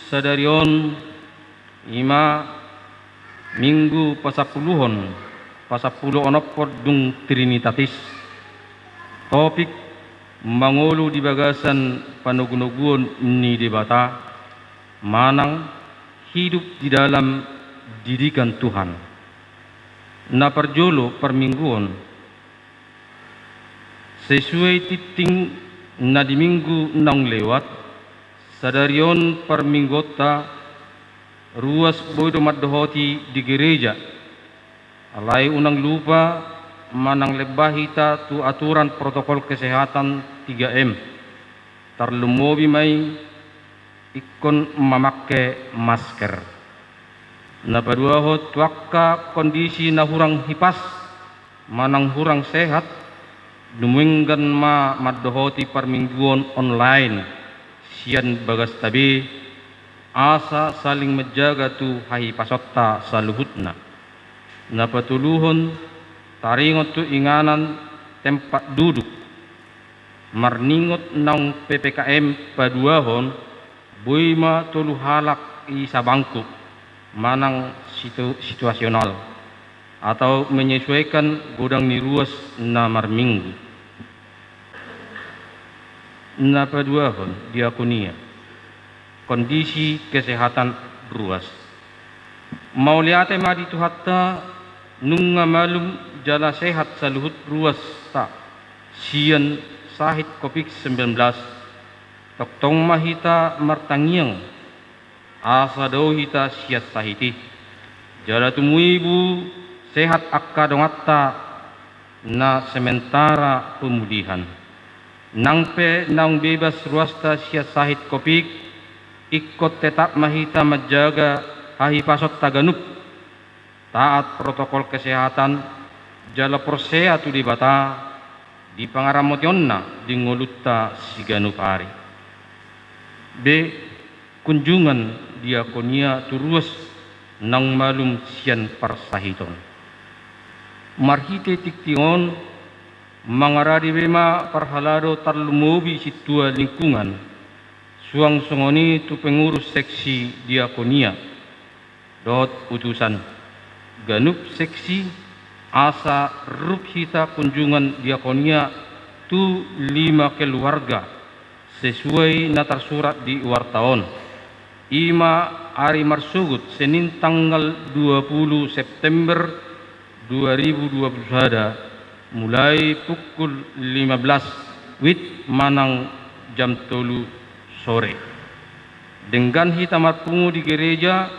sadarion ima minggu pasapuluhon onopod dung Trinitatis. Topik mangulu di bagasan panugunugun ni debata manang hidup di dalam didikan Tuhan. Na perjolo permingguon sesuai titing na di minggu nang lewat sadarion perminggota ruas bodo maddohoti di gereja alai unang lupa manang lebahita tu aturan protokol kesehatan 3M tarlumobi may ikon memakai masker. Napaduaho tuakka kondisi na hurang hipas manang hurang sehat duminggan ma maddohoti permingguan online sian bagas tabi asa saling menjaga tu hai pasotta saluhutna. Napatuluhon taringot tu inganan tempat duduk marningot nang PPKM paduahon buima tulu halak isa bangku manang situasional atau menyesuaikan godang ni ruas na marminggu. Napaduahon diakonia kondisi kesehatan ruas mauliate madi tu hatta nunga malum jala sehat saluhut ruas ta sian sahit COVID-19 toktong mahita martangiang asa do hita siat sahiti jala tumuibu sehat akka dongatta na sementara pemulihan nangpe nang bebas ruasta siat sahit COVID ikut tetap mahita menjaga hahi pasot taganup taat protokol kesehatan jala persea tu dibata di pangaramotionna di ngolutta siganupari. B. Kunjungan diakonia turuas nang malum sian parsahiton. Marhite tiktion mangaradi bema parhalado tarlumobi situa lingkungan suang songoni tu pengurus seksi diakonia dot utusan ganup seksi asa rup hita kunjungan diakonia tu 5 keluarga sesuai na tersurat di wartaon ima hari marsugut Senin tanggal 20 September 2021 mulai pukul 15 wit manang jam 3 sore dengan hita marpungu di gereja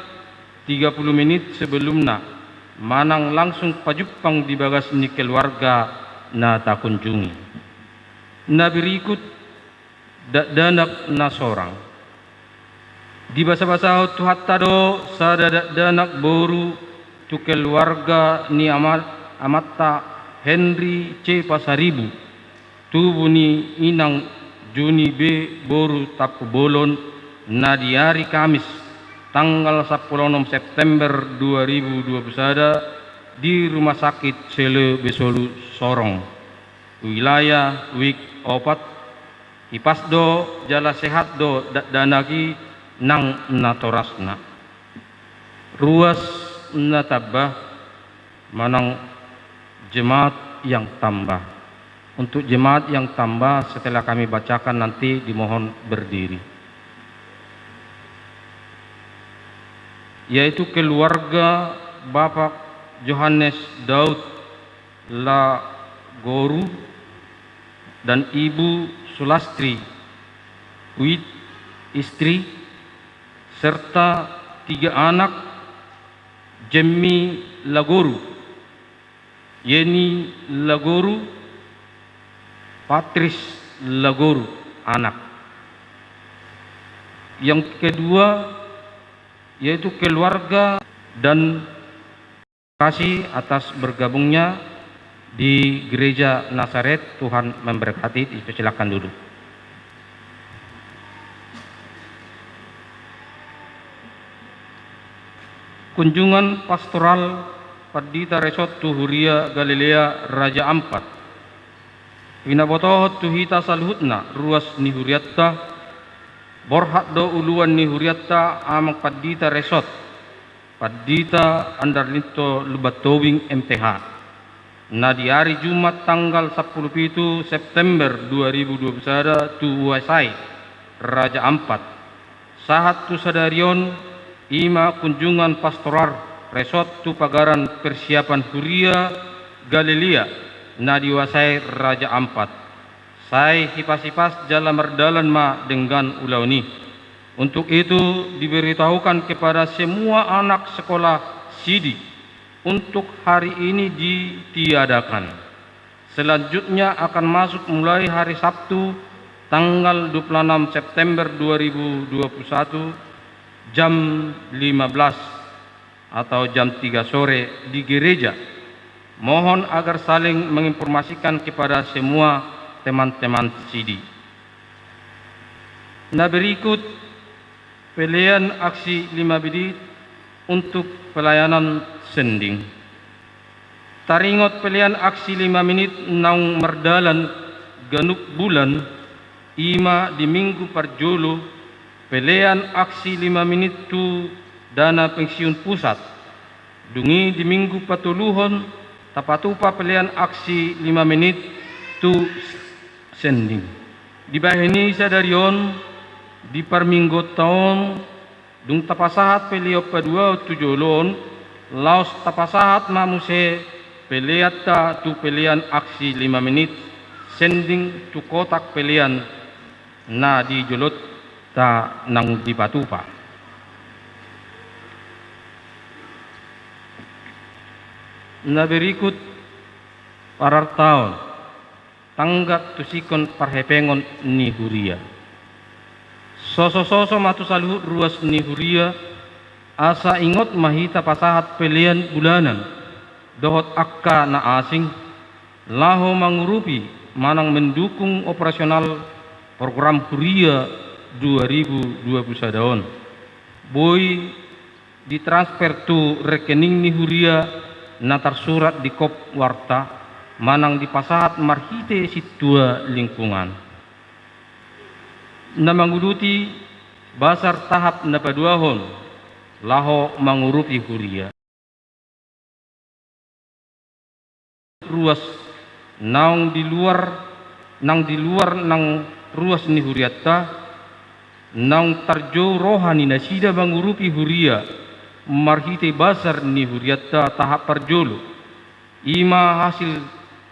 30 menit sebelumnya manang langsung pajupang di bagas ni keluarga na takunjungi. Na berikut danak na sorang. Di basa-basa tu hatta do sa danak boru tu keluarga ni amatta Henry C. Pasaribu tubu ni inang Juni B. boru tapu bolon na di hari Kamis tanggal 10 September 2021 di Rumah Sakit Sele Besolu Sorong wilayah Wik Opat Ipasdo jala sehat do danagi nang natorasna ruas natabah manang jemaat yang tambah. Untuk jemaat yang tambah setelah kami bacakan nanti dimohon berdiri. Yaitu keluarga Bapak Johannes Daud Lagoru dan Ibu Sulastri Wid istri serta 3 anak Jemmi Lagoru, Yeni Lagoru, Patris Lagoru anak. Yang kedua yaitu keluarga dan kasih atas bergabungnya di Gereja Nazaret. Tuhan memberkati. Silakan duduk. Kunjungan pastoral Padita Resort Tuhuria Galilea Raja Ampat Winabotohot tuhita salhutna ruas nihuriatta borhat do uluan ni huriatta amang Paddita Resort Paddita Andarlito Lubatowing MTH na di hari Jumat tanggal 17 September 2021 tu Wasai Raja Ampat sahat tu sadarion ima kunjungan pastoral resort tu pagaran persiapan Huria Galilea na diwasai Raja Ampat. Saya hipas-hipas jalan merdalan ma dengan ulau ni. Untuk itu diberitahukan kepada semua anak sekolah Sidi untuk hari ini ditiadakan. Selanjutnya akan masuk mulai hari Sabtu tanggal 26 September 2021 jam 15 atau jam 3 sore di gereja. Mohon agar saling menginformasikan kepada semua teman-teman Sidi. Nah, berikut pilihan aksi 5 menit untuk pelayanan sending. Taringot pilihan aksi 5 menit nang merdalan ganuk bulan ima di minggu parjolo pilihan aksi 5 menit tu dana pensiun pusat dungi di minggu patuluhon tapatupa pilihan aksi 5 menit tu sending di bahini sadarion di perminggu tahun dung tapasahat pelio padua tujolon laos tapasahat mamuse peliata tu pilihan aksi 5 menit sending tu kotak pilihan na di jolot ta nang di patupa. Na berikut parar taon tanggap tusikon parhepengon ni Huria. Soso-soso matu saluhut ruas ni Huria asa ingot mahita pasahat pelian bulanan dohot akka na asing laho mangurupi manang mendukung operasional program Huria 2021. Boy ditransfer tu rekening ni Huria na tersurat di kop warta manang di pasahat marhite situa lingkungan na manguluti basar tahap na paduahon laho mangurupi Huria ruas nang di luar nang ruas ni Huriatta nang tarjo rohani na sida mangurupi Huria marhite basar ni Huriatta tahap parjolo ima hasil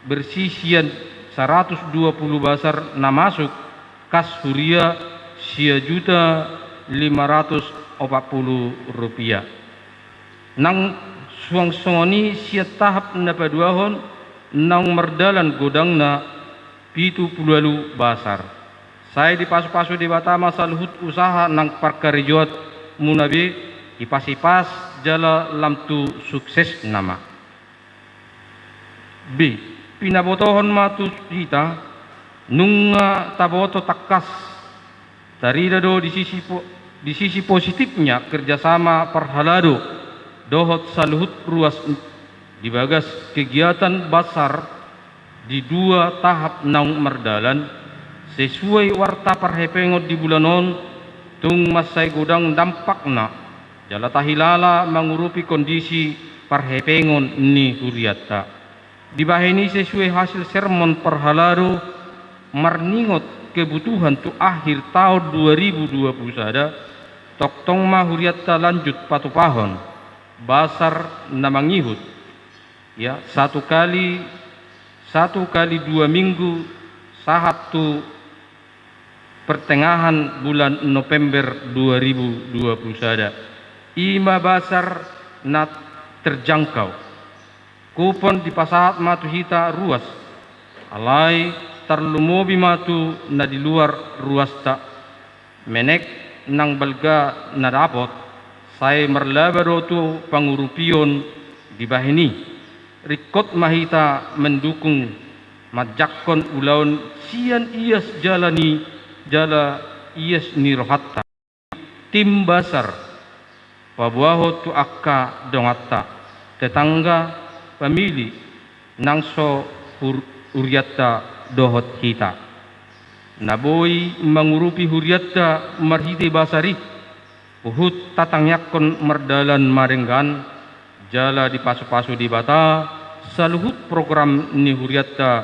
bersisian 120 basar na masuk kas Huria Rp540 nang suang-suangoni sia tahap na paduahon nang merdalan godang na 70 basar. Saya dipasu-pasu di Batama saluhut usaha nang parkarejoat munabi ipas-ipas jala lamtu sukses nama. B. Pinabotohon matu kita nunga taboto takas tarida do di sisi positifnya kerjasama perhalado dohot saluhut ruas dibagas kegiatan basar di 2 tahap nang merdalan sesuai warta parhepengot di bulanon tung masai godang dampakna jala tahilala mengurupi kondisi parhepengon ni Huriatta. Di bahini sesuai hasil sermon perhalado marningot kebutuhan tu akhir tahun 2021 toktong ma Huriatta lanjut patupahon basar na mangihut ya satu kali 2 minggu sahat tu pertengahan bulan November 2021 ima basar na terjangkau kupon di pasahat matu hita ruas alai terlumobi matu na di luar ruas tak menek nang balga na dapat saya merlabaro tu pangurupion di bahini rikot mahita mendukung majakon ulaun sian ias jalani jala ias nirohatta tim basar pabuaho tu akka dongatta tetangga pemilih nangso Huriatta dohot kita Naboy mangurupi huriatta marhiti basari, uhut tatangyakon merdalan marenggan, jala di pasu-pasu di bata, saluhut program ni huriatta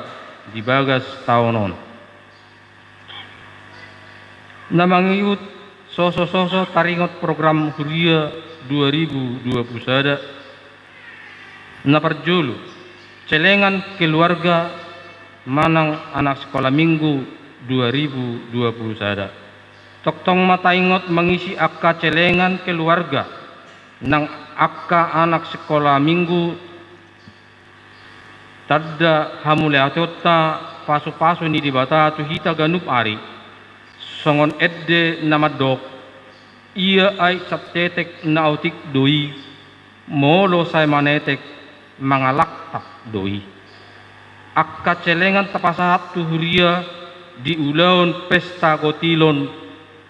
di bagas taonon. Namangiut soso-soso taringot program huria 2021 naparjulu celengan keluarga manang anak sekolah minggu 2021. Toktong mataingot mengisi akka celengan keluarga nang akka anak sekolah minggu tadda hamule atota pasu-pasu ni dibata tu hita ganup ari songon edde namadok ia ay saptetek nautik doi molo say manetek mangalaktak doi akka celengan tapasahat tuhuria di ulaon pesta gotilon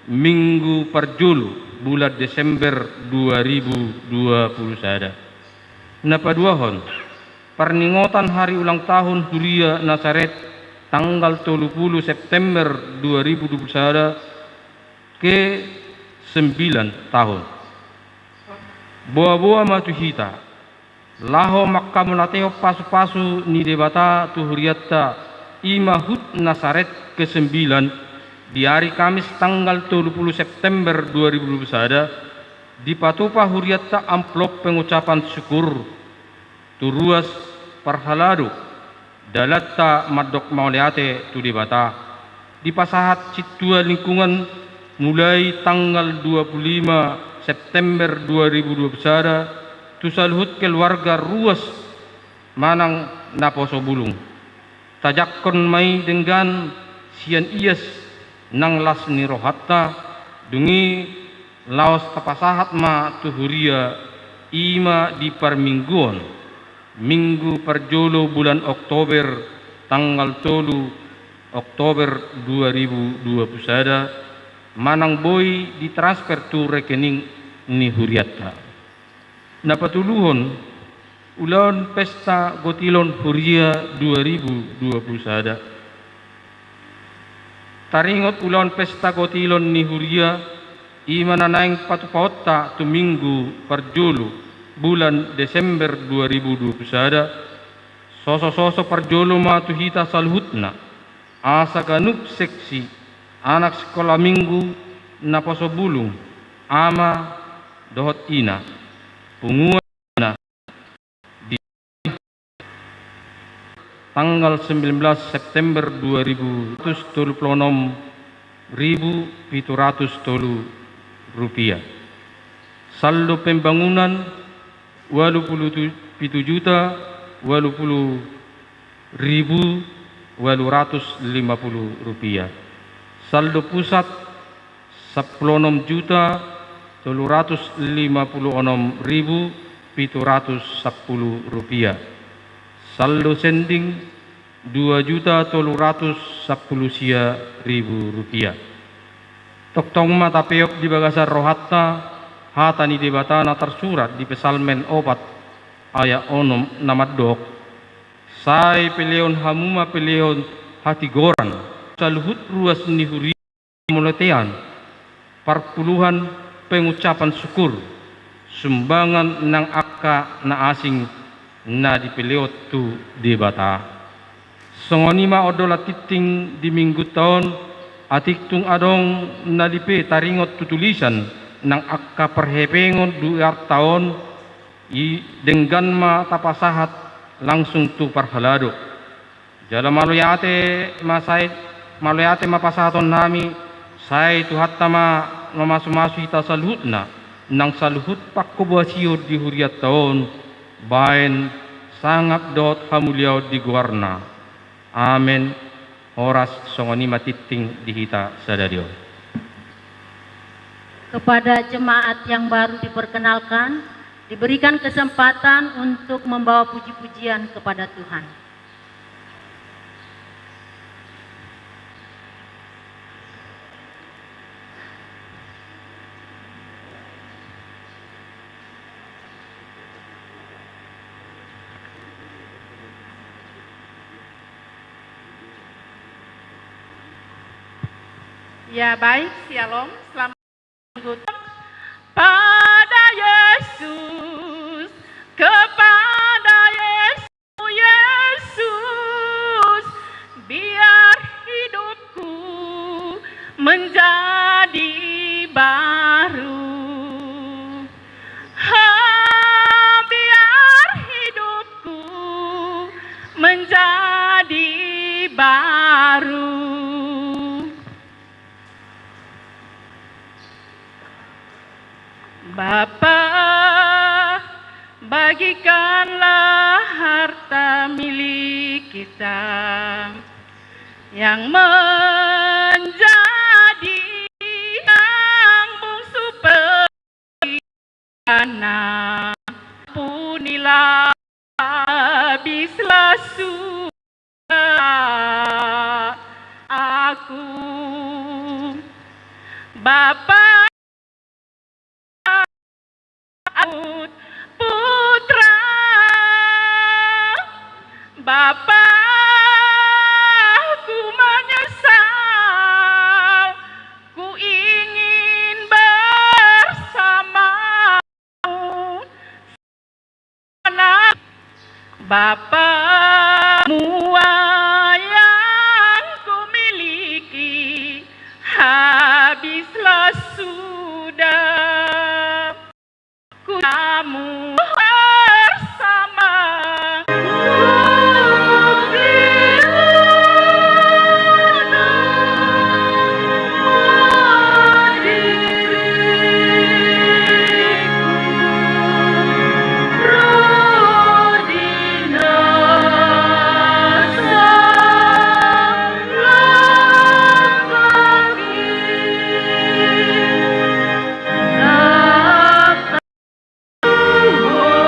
minggu perjulu bulan Desember 2021 napaduahon perningotan hari ulang tahun huria Nazaret tanggal 30 September 2021 ke 9 tahun. Boa-boa matuhita. Laho makkamunateo pasu-pasu ni debata tuhuriatta imahut Nazaret ke 9 di hari Kamis tanggal 30 September 2021 dipatupa huriatta amplop pengucapan syukur turuas parhaladu dalatta madok mauleate tu debata di pasahat citua lingkungan mulai tanggal 25 September 2021 tu saluhut keluarga ruas manang naposo bulung tajakkon mai dengan sian ias nang las ni rohatta dungi laos tapasahat ma tuhuria ima di permingguan minggu perjolo bulan Oktober tanggal 3 Oktober 2021 manang boy ditransfer tu rekening ni huriatta. Napatuluhon ulon pesta gotilon huria 2021. Taringot ulon pesta gotilon ni huria imananaing patupaotta tu minggu perjulu bulan Desember 2021 soso-soso perjolo matuhita salhutna asa ganup seksi anak sekolah minggu naposo bulung ama dohot ina punguana di tanggal 19 September 2026 rupiah. Saldo pembangunan 87 juta 80.850 rupiah. Saldo pusat 16 juta 356.710 rupiah. Saldo sending 2 juta 310.000 rupiah. Toktong mata peok di bagasar rohatta hata ni debatana tersurat di pesalmen opat ayat onom namadok sai peleon hamuma peleon hati goran saluhut ruas ni huri muletean parpuluhan pengucapan syukur sumbangan nang akka na asing na dipeleot tu debata songonima odola titing di minggu tahun atiktung adong nalipe taringot tutulisan nang akka perhepengon 2 tahun dengan ma tapasahat langsung tu parhalado jala maluyate mapasahaton nami say tuhatta mamasumasu ita saluhutna nang saluhut pakkubuasiyo di huriat taon bain sangap dot hamuliaw di guarna amen. Oras songoni matiting dihita sadario. Kepada jemaat yang baru diperkenalkan, diberikan kesempatan untuk membawa puji-pujian kepada Tuhan. Ya baik, Shalom. Selamat minggu pada Yesus, kepada Yesus, biar hidupku menjadi baru. Biar hidupku menjadi baru. Bapa, bagikanlah harta milik kita yang menjadi yang bungsu anak. Ampunilah habislah sudah aku. Bapa, putra, Bapa, ku menyesal, ku ingin bersamamu. Bapa, semua yang ku miliki habislah sudah. Ku kamu bersama. Oh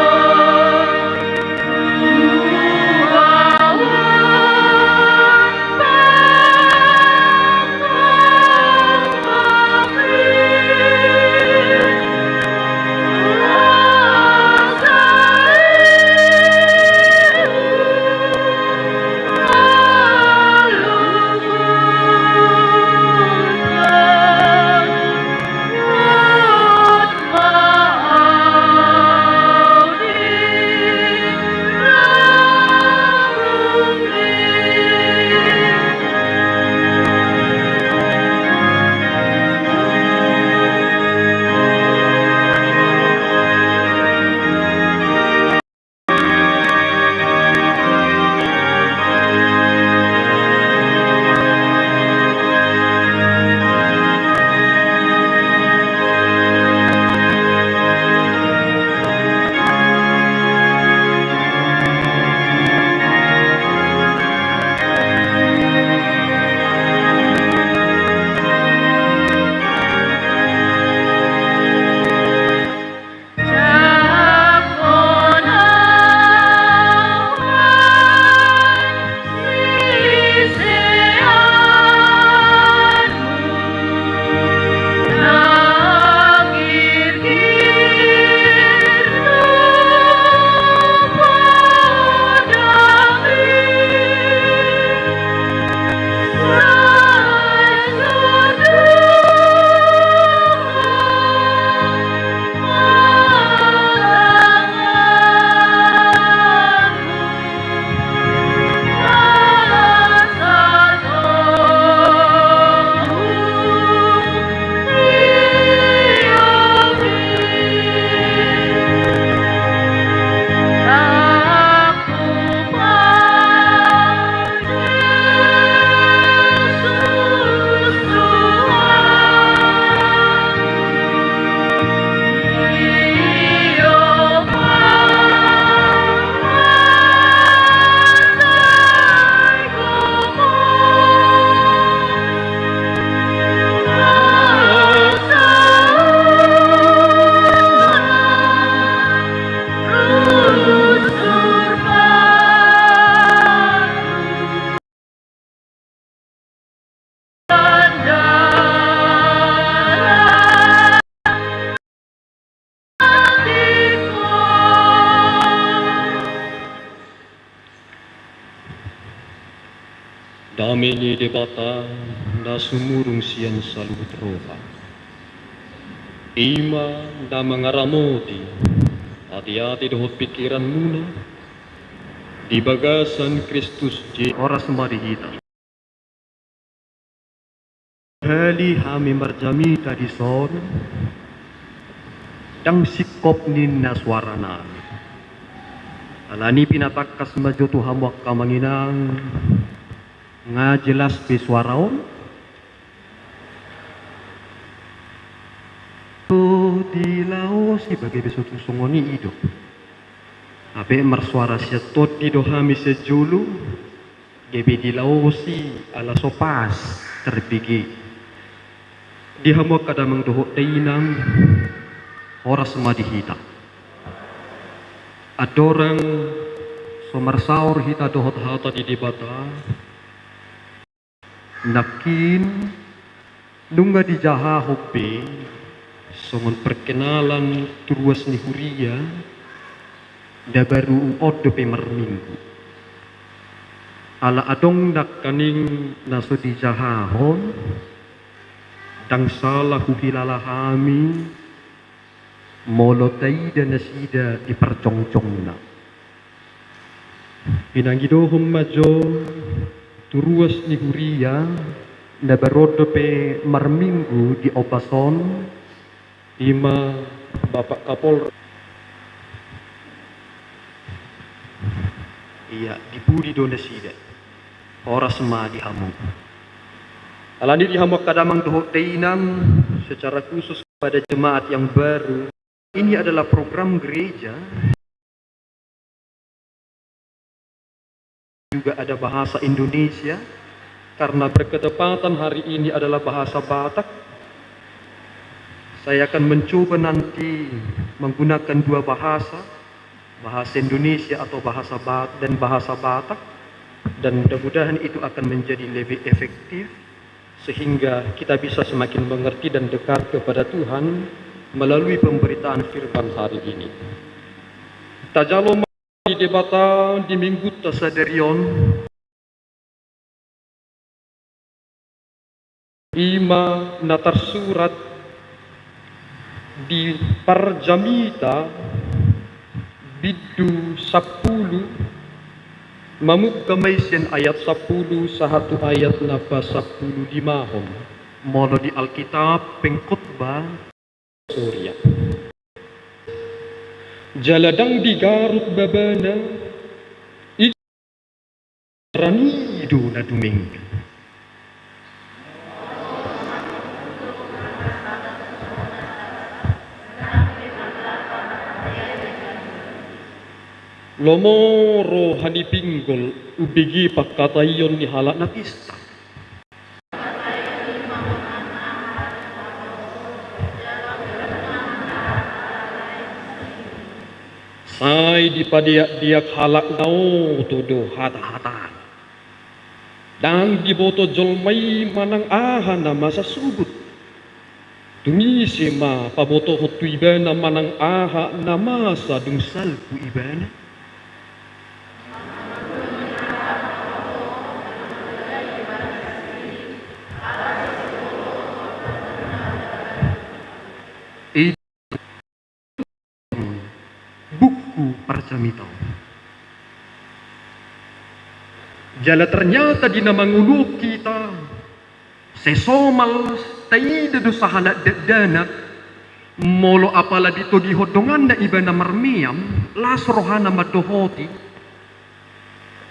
Dameni debata na sumurung siyan sa lutroha. Ima na mangaramoti, hati-hati dohot pikiran muna. Di bagasan Kristus di oras marihita. Hali hami marjamita di son, dang sikop nin na suara nami. Alani pinatakkas majoto hamwak kamanginang, nga jelas pe suaraon. Di lao si bagai besok sungoni ido. Abe marsuara siya tot di dohami sejulu. Gebe di lao si ala sopas terbigi. Di hamwak kadamang dohok dainang horas madihita. Adorang somarsaur hita dohot hata di debata. Nakin nunga di jaha hobe songon perkenalan turuas ni huria da baru odo pe marminggu ala adong dak kaning naso di jahahon dang salah hilala hami molotai dan nasida di percongcongna pinanggidohom majo turuas ni huria da barodo pe marminggu di opason ima Bapak Kapolres iya dibudi donasida ora sema dihamu alani dihamu kadamang dohok dainang secara khusus kepada jemaat yang baru. Ini adalah program gereja juga ada bahasa Indonesia karena berketepatan hari ini adalah bahasa Batak. Saya akan mencoba nanti menggunakan dua bahasa, bahasa Indonesia atau bahasa Batak, dan mudah-mudahan itu akan menjadi lebih efektif sehingga kita bisa semakin mengerti dan dekat kepada Tuhan melalui pemberitaan firman hari ini. Tajalo di debata di minggu tasaderion ima natar surat di Parjamita bidu 10 mamuk kamaisen ayat 10 sahatu ayat napa 15 molo di Alkitab pengkhotbah Surya jaladang di Garut babana rani do na duming lomoro hanipinggol ubigi pagkatayon ni halak na pista. Say di padiak halak nao todo hata-hata. Dan diboto jolmay manang aha na masasubot. Tumisi ma paboto hotu ibana manang aha na masa dungsal ku ibana. Buku Parjamita. Jala ternyata di nama nguluk kita sesomal taida do sahala danak molo apala dito di hodongan na iba na marmiam las rohana madohoti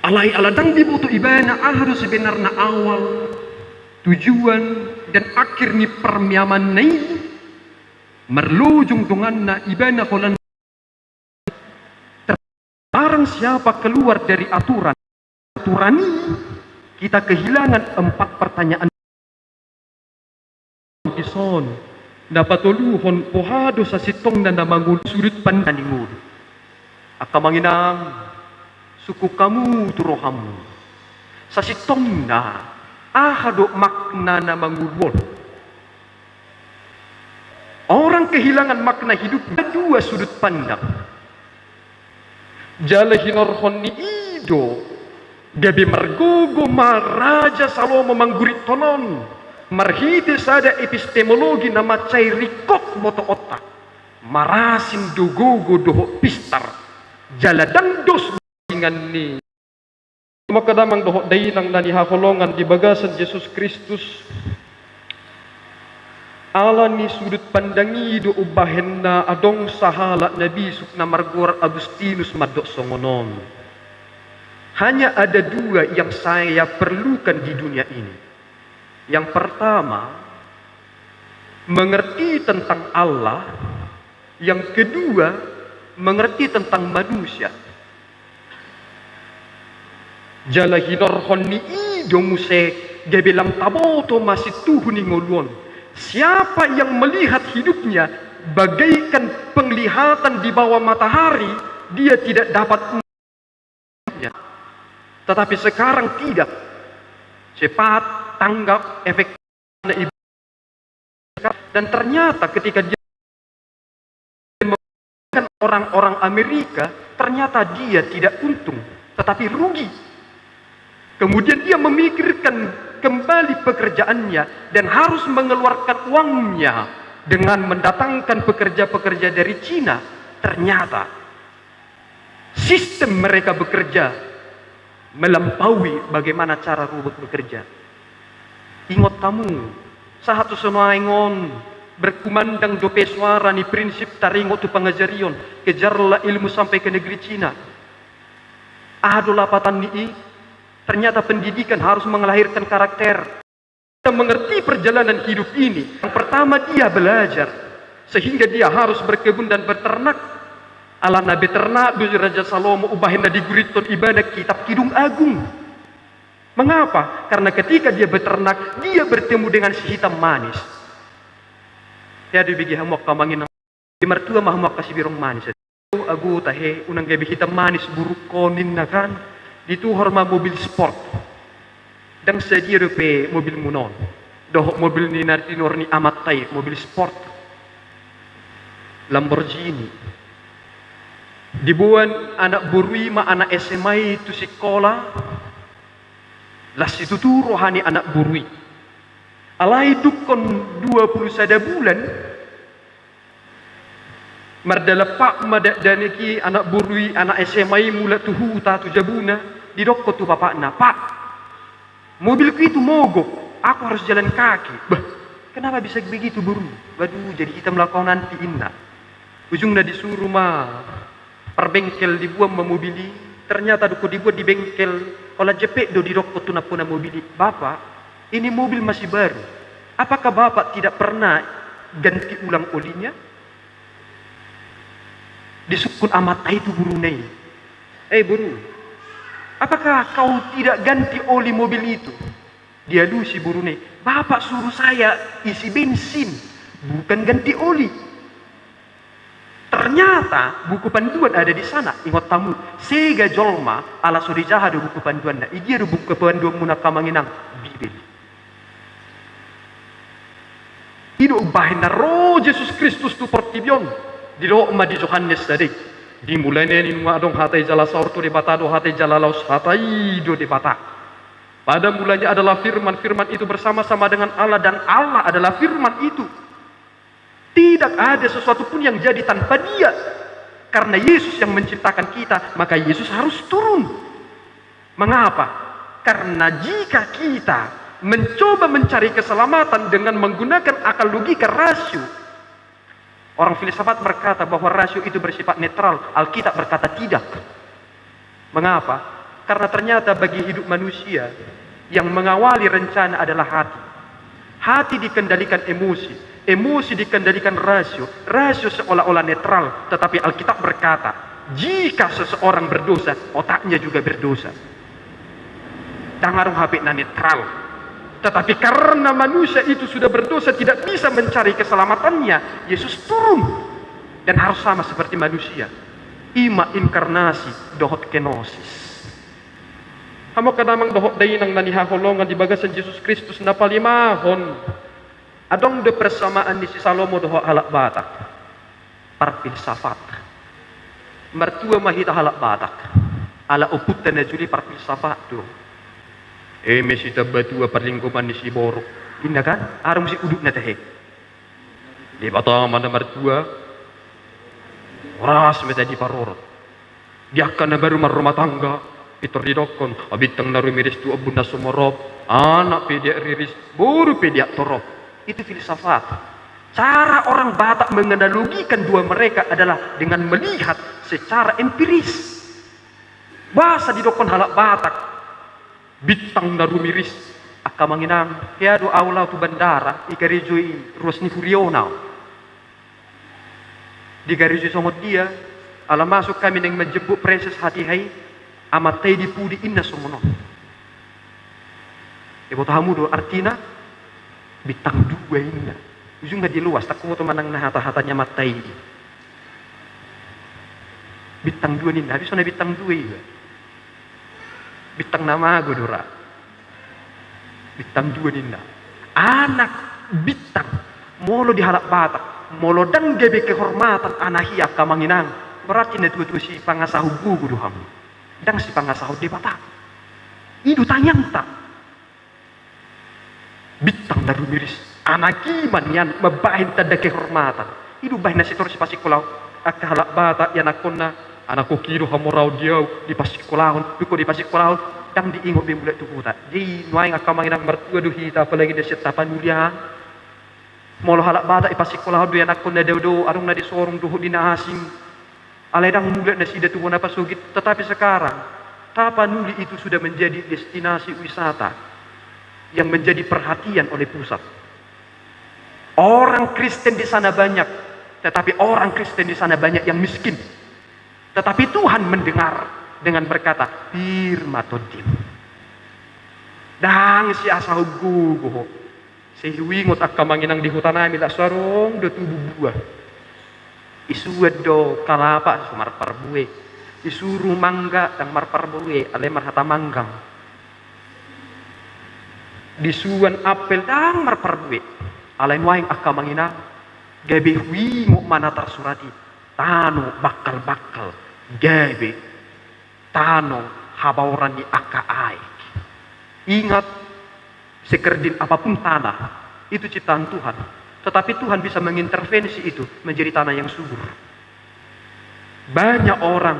alai aladang dibuto iba na harus sebenar na awal tujuan dan akhir ni permiaman nai merlujung dongan na iba na kolan. Barang siapa keluar dari aturan ini, kita kehilangan 4 pertanyaan. Ison, dapat tuluhon pohado sa sitong na namangul sudut pandangul. Akamanginang, suku kamu turohamu. Sa sitong na, ahado makna na mangulwon. Orang kehilangan makna hidup dua sudut pandang. Jala hinorhon ni ido Gabi margogo Raja Salomo manggurit tonon. Marhite sada epistemologi nama cai rikot moto otak. Marasin dogogo doho pistar. Jaladang dos dengan ni. Makadamang doho dainang nani haholongan di bagasan Yesus Kristus. Ala ni sudut pandangi do ubahenna adong sahala nabi sukna margor Agustinus madok songonon. Hanya ada dua yang saya perlukan di dunia ini. Yang pertama, mengerti tentang Allah. Yang kedua, mengerti tentang manusia. Jala hinorhon ni idonguse gebelam taboto masih tuhuni ngoluon. Siapa yang melihat hidupnya bagaikan penglihatan di bawah matahari, dia tidak dapat melihatnya. Tetapi sekarang tidak. Cepat tanggap efek ibu. Dan ternyata ketika dia membuat orang-orang Amerika, ternyata dia tidak untung, tetapi rugi. Kemudian dia memikirkan kembali pekerjaannya dan harus mengeluarkan uangnya dengan mendatangkan pekerja-pekerja dari Cina. Ternyata sistem mereka bekerja melampaui bagaimana cara robot bekerja. Ingat kamu, satu senaingon berkumandang dope suara ni prinsip taringot tu pengajarion, kejarlah ilmu sampai ke negeri Cina. Ado lapatan ni. Ternyata pendidikan harus melahirkan karakter. Kita mengerti perjalanan hidup ini. Yang pertama dia belajar. Sehingga dia harus berkebun dan berternak. Ala nabi ternak du Raja Salomo ubahinna diguriton ibadah kitab Kidung Agung. Mengapa? Karena ketika dia beternak, dia bertemu dengan si hitam manis. Ya dibigi hamok kamangin di mertua mahmok kasih birong manis. Agu tahe unang gabi hitam manis buruk konin na kan. Itu horma mobil sport dan sedia rupe mobil munon doh mobil ni nartinor ni amat tai mobil sport Lamborghini dibuan anak burui ma anak SMA itu sekolah las itu tu rohani anak burui alai dukon 21 bulan mardalapak madak daniki anak burui anak SMA mula tuhu tatu jabuna didokko tu bapakna, Pak, mobilku itu mogok, aku harus jalan kaki. Bah, kenapa bisa begitu buru? Waduh, jadi kita melakukan nanti inna. Ujungnya disuruh perbengkel dibuang memobili, ternyata duku dibuat di bengkel, olah jepek do didokko tu napuna mobili. Bapak, ini mobil masih baru. Apakah Bapak tidak pernah ganti ulang olinya? Disukun amat itu buru nei. Buru, apakah kau tidak ganti oli mobil itu? Dia lusi burune. Bapak suruh saya isi bensin, bukan ganti oli. Ternyata buku panduan ada di sana. Ingat tamu, sega jolma ala suri jahat buku panduan. Igi ada buku panduan muna kamanginang Bibel. Itu ubahin na roh Yesus Kristus tu portibion. Di roh ma di Yohanes tadi. Dimulai ni adong hatai jala saurtu di bata do hatai jala laus hatai do di bata. Pada mulanya adalah firman, firman itu bersama-sama dengan Allah dan Allah adalah firman itu. Tidak ada sesuatu pun yang jadi tanpa Dia. Karena Yesus yang menciptakan kita, maka Yesus harus turun. Mengapa? Karena jika kita mencoba mencari keselamatan dengan menggunakan akal logika rasio, orang filsafat berkata bahwa rasio itu bersifat netral. Alkitab berkata tidak. Mengapa? Karena ternyata bagi hidup manusia yang mengawali rencana adalah hati. Hati dikendalikan emosi. Emosi dikendalikan rasio. Rasio seolah-olah netral. Tetapi Alkitab berkata, jika seseorang berdosa, otaknya juga berdosa. Tangarung HP na netral. Tetapi karena manusia itu sudah berdosa, tidak bisa mencari keselamatannya, Yesus turun. Dan harus sama seperti manusia. Ima inkarnasi dohot kenosis. Hamo kadamang dohot dainang nanihaholongan di bagasan Yesus Kristus na palimahon. Adong de persamaan ni si Salomo dohot halak batak. Parpilsafat. Mertua mahita halak batak. ala uputan na juli par filsafat tu. Mesi tabatua perlingkuman ni si borok. Indah kan? Arum si uduk na tehek. Di pertama nomor 2, ras meta di parorot. Dia akan baru rumah tangga. Pitor didokon, abitang narumiris tu abunda sumorob, anak pediak riris, baru pediak torop. Itu filsafat. Cara orang Batak menganalogikan dua mereka adalah dengan melihat secara empiris. Bahasa didokon halak Batak, bitang narumiris, akamanginang, tiado aula tu bandara, ikarejui ruas ni furionau. Di garejui somot dia, ala masuk kami yang menjebuk preses hati hai, amatay di pudi inna sumono. Ibu tahamu do artina bitang 2 inna. Ujung nggak di luas, tak kumo manang na hata-hatanya matay. Bitang 2 inna, habis na bitang 2 iba. Bitang nama godora. Bitang 2 inna. Anak bitang molo di halak Batak, molo dan gebe kehormatan anahia kamanginang. Berarti na tu si pangasahu gugu doham. Dan si pangasahut di Batak. Idu tanyang tak. Bitang daru miris. Anakiman yan, mabahin tada kehormatan. Idu bahin na sitor si Pasikulaw. Akahalak Batak yan akon na. Anakku kiro hamuraw diyaw di Pasikulahon. Duko di Pasikulahon. Dang diingot bimulat tu puta. Di nuay ngakamanginang mertua duhita apalagi desit tapanulian. Molo halak Batak di Pasikulahon du yan akon na daw arung na di sorong duho di naasing. Aledang mulut nasi datu wana pasugit, tetapi sekarang Tapanuli itu sudah menjadi destinasi wisata yang menjadi perhatian oleh pusat. Orang Kristen di sana banyak, tetapi orang Kristen di sana banyak yang miskin. Tetapi Tuhan mendengar dengan berkata, "Firmatodim." Dang si asahugu goho. Sehiwingot akamanginang di hutan amila sarong do tubuh buah. Isuwed do kalapa sumar parbue. Isuru mangga dang mar parbue ale marhata manggang. Disuwan apel dang mar parbue. Alain waing akamanginang gabe wingo mana tersurati. Tano bakal-bakal gabe tano habauran di akaai. Ingat, sekerdil apapun tanah itu ciptaan Tuhan, tetapi Tuhan bisa mengintervensi itu menjadi tanah yang subur. Banyak orang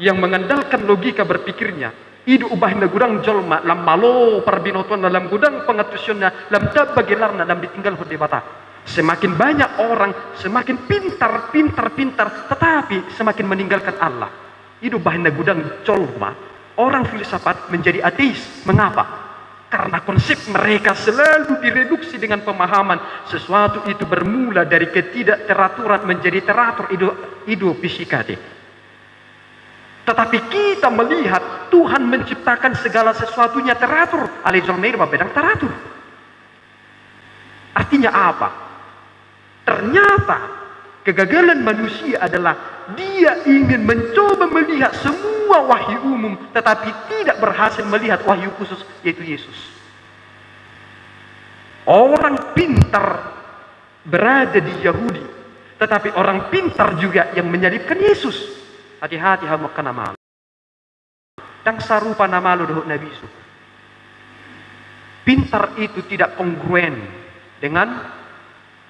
yang mengandalkan logika berpikirnya, idu ubah na gudang jolma lam malo parbinotuan dalam gudang pengatusyonya lam dabagelarna lam ditinggal hode bata. Semakin banyak orang semakin pintar, tetapi semakin meninggalkan Allah. Idu ubah na gudang jolma, orang filsafat menjadi ateis. Mengapa? Karena konsep mereka selalu direduksi dengan pemahaman sesuatu itu bermula dari ketidakteraturan menjadi teratur idu fisikate. Tetapi kita melihat Tuhan menciptakan segala sesuatunya teratur. Alejorneir bedang teratur. Artinya apa? Ternyata kegagalan manusia adalah dia ingin mencoba melihat semua wahyu umum, tetapi tidak berhasil melihat wahyu khusus, yaitu Yesus. Orang pintar berada di Yahudi, tetapi orang pintar juga yang menyalibkan Yesus. Hati-hati hamu kana malu. Dan sarupa nama lo doh Nabi Yusuf. Pintar itu tidak kongruen dengan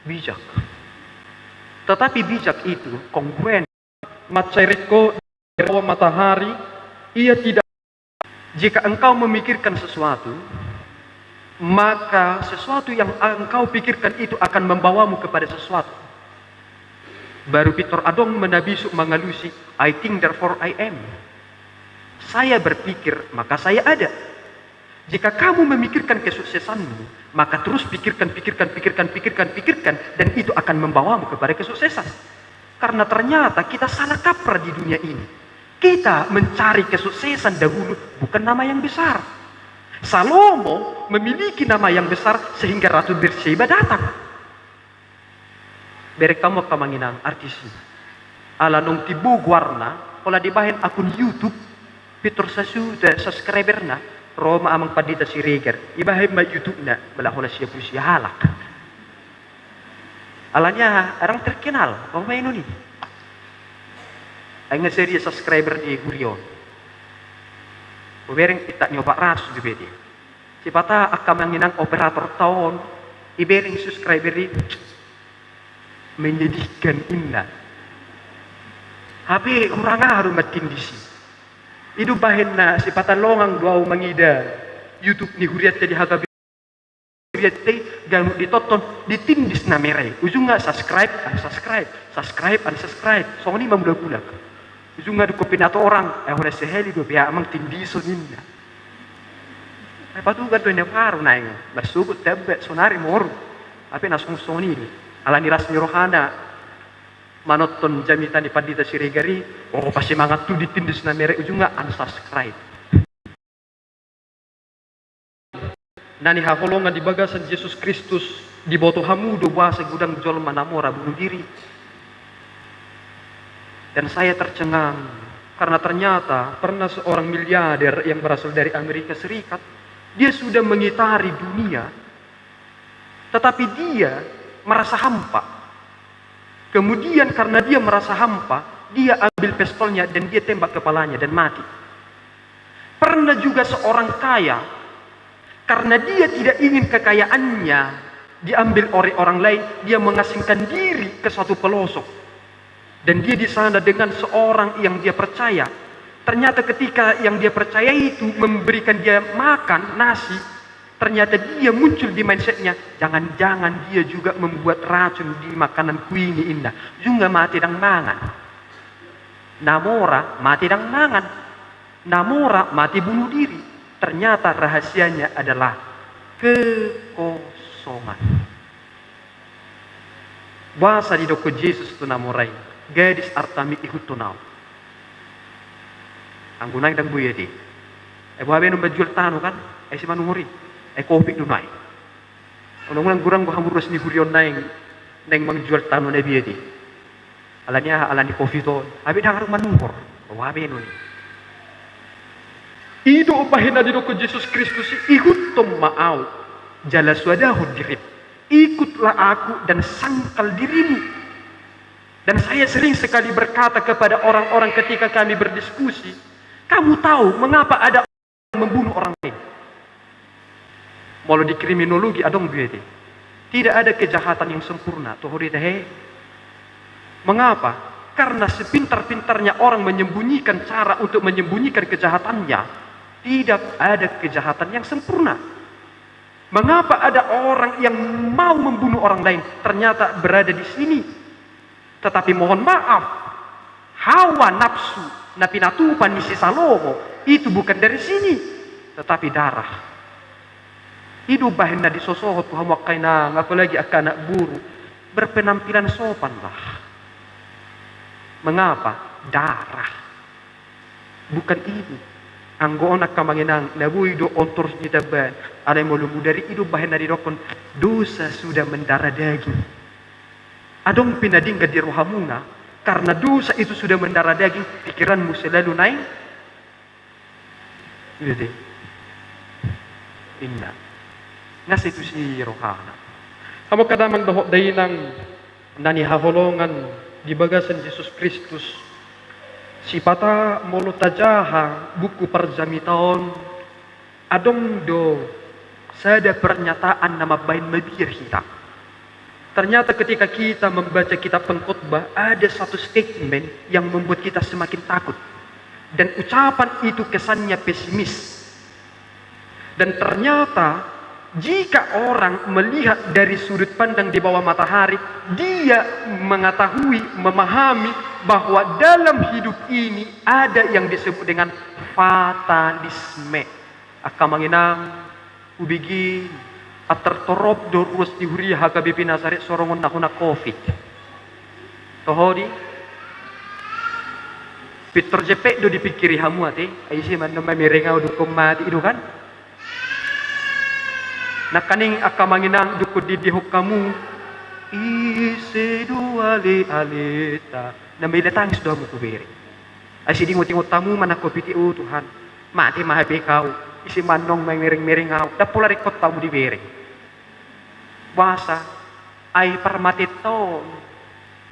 bijak. Tetapi bijak itu kongruen. Matcairiko dari bawah matahari, ia tidak. Jika engkau memikirkan sesuatu, maka sesuatu yang engkau pikirkan itu akan membawamu kepada sesuatu. Baru Peter Adong menabisu mengalusi, I think therefore I am. Saya berpikir, maka saya ada. Jika kamu memikirkan kesuksesanmu, maka terus pikirkan, dan itu akan membawamu kepada kesuksesan. Karena ternyata kita salah kaprah di dunia ini. Kita mencari kesuksesan dahulu, bukan nama yang besar. Salomo memiliki nama yang besar sehingga Ratu Berseba datang. Berek kamu kamanginang artis. Ala nung tibu warna, pola dibahin akun YouTube, Peter subscriber na, Roma amang padita si Reger. Ibahin ma YouTube na, balahola siya po siya halak. Alanya orang terkenal, pemain ini. Ay nga series subscriber di Hurion. Bereng kita nyoba rasus di bedi. Sipata akan menginang operator tahun. Ibereng subscriber menyedihkan indah. Tapi orang harus makin disi. Itu bahen na sipata longang doa mangida. YouTube ni huriat jadi haga huriat teh ganu ditoton ditindis na merah. Ujungnya subscribe, unsubscribe. Soalnya ini budak-budak. Ujungnya du kopinato orang. Udah seheli do pihak amang tindiso ninda. Apa tuh kan tuh yang baru naik. Bersubut tebet sonari moru. Tapi nasong ini. Ala niras ni rohana manoton jamitan di padita siregari, oh pasti mangat tuh ditindis na merek ujungnya unsubscribe. Nani haholongan di bagasan Yesus Kristus di boto hamudo bahasa gudang jol manamora bunuh diri. Dan saya tercengang karena ternyata pernah seorang miliarder yang berasal dari Amerika Serikat, dia sudah mengitari dunia, tetapi dia merasa hampa. Kemudian karena dia merasa hampa, dia ambil pistolnya dan dia tembak kepalanya dan mati. Pernah juga seorang kaya, karena dia tidak ingin kekayaannya diambil oleh orang lain, dia mengasingkan diri ke suatu pelosok. Dan dia di sana dengan seorang yang dia percaya. Ternyata ketika yang dia percaya itu memberikan dia makan nasi, ternyata dia muncul di mindsetnya, jangan-jangan dia juga membuat racun di makananku ini indah. Juga mati dan mangan. Namora mati dan mangan. Namora mati bunuh diri. Ternyata rahasianya adalah kekosongan. Bahasa di doko Yesus itu namorai. Gadis artami ikut tunau. Anggunai dan buaya di. Babe nu bajual tanu kan? Si manunguri. Kopi dunai. Unang gurang gua hamurus ni hurion neng mangjual tanu na biya di. Alani kopi to. Abi dangar manungkor. Babe nu ni. Ido bahina di doko Yesus Kristus ikut tom maaw. Jala suadahu dirip. Ikutlah aku dan sangkal dirimu. Dan saya sering sekali berkata kepada orang-orang ketika kami berdiskusi, kamu tahu mengapa ada orang yang membunuh orang lain? Malah di kriminologi adong bede. Tidak ada kejahatan yang sempurna. Mengapa? Karena sepintar-pintarnya orang menyembunyikan cara untuk menyembunyikan kejahatannya, tidak ada kejahatan yang sempurna. Mengapa ada orang yang mau membunuh orang lain ternyata berada di sini? Tetapi mohon maaf, hawa nafsu napinatupan misi Salomo itu bukan dari sini, tetapi darah. Hidup bahina di sosohot Tuhan wakaina, apalagi akan anak buru berpenampilan sopanlah. Mengapa? Darah. Bukan ini. Anggona kamanginang nabuido ontor nitaban. Ada yang mau dari hidup bahina di dokon dosa sudah mendarah daging. Adong pinadingga di rohamuna karena dosa itu sudah mendarah daging, pikiranmu selalu naik. Jadi, inna. Nasi itu si rohana. Kamu kadang dohok dainang nani haholongan di bagasan Yesus Kristus. Si pata molo tajaha buku perjamiton. Adong do sada pernyataan nama bain mabir kita. Ternyata ketika kita membaca kitab pengkhotbah, ada satu statement yang membuat kita semakin takut. Dan ucapan itu kesannya pesimis. Dan ternyata jika orang melihat dari sudut pandang di bawah matahari, dia mengetahui, memahami bahwa dalam hidup ini ada yang disebut dengan fatalisme. Akamanginang ubigi atar torop dorus di huriya hagabi pinasarit sorongon nakuna COVID. Tohodi Peter jepek do dipikiri hamu ate aisi man namay merengau do mati itu kan. Nakaning akamanginang do didihok kamu ise do aleta na may datangis do mo kubiri. Aisi dingot-ingot tamu manako piti Tuhan. Mati mahabi kau isi manong may mereng-merengau dapula rikot tamu di bereng. Basa ay parmatito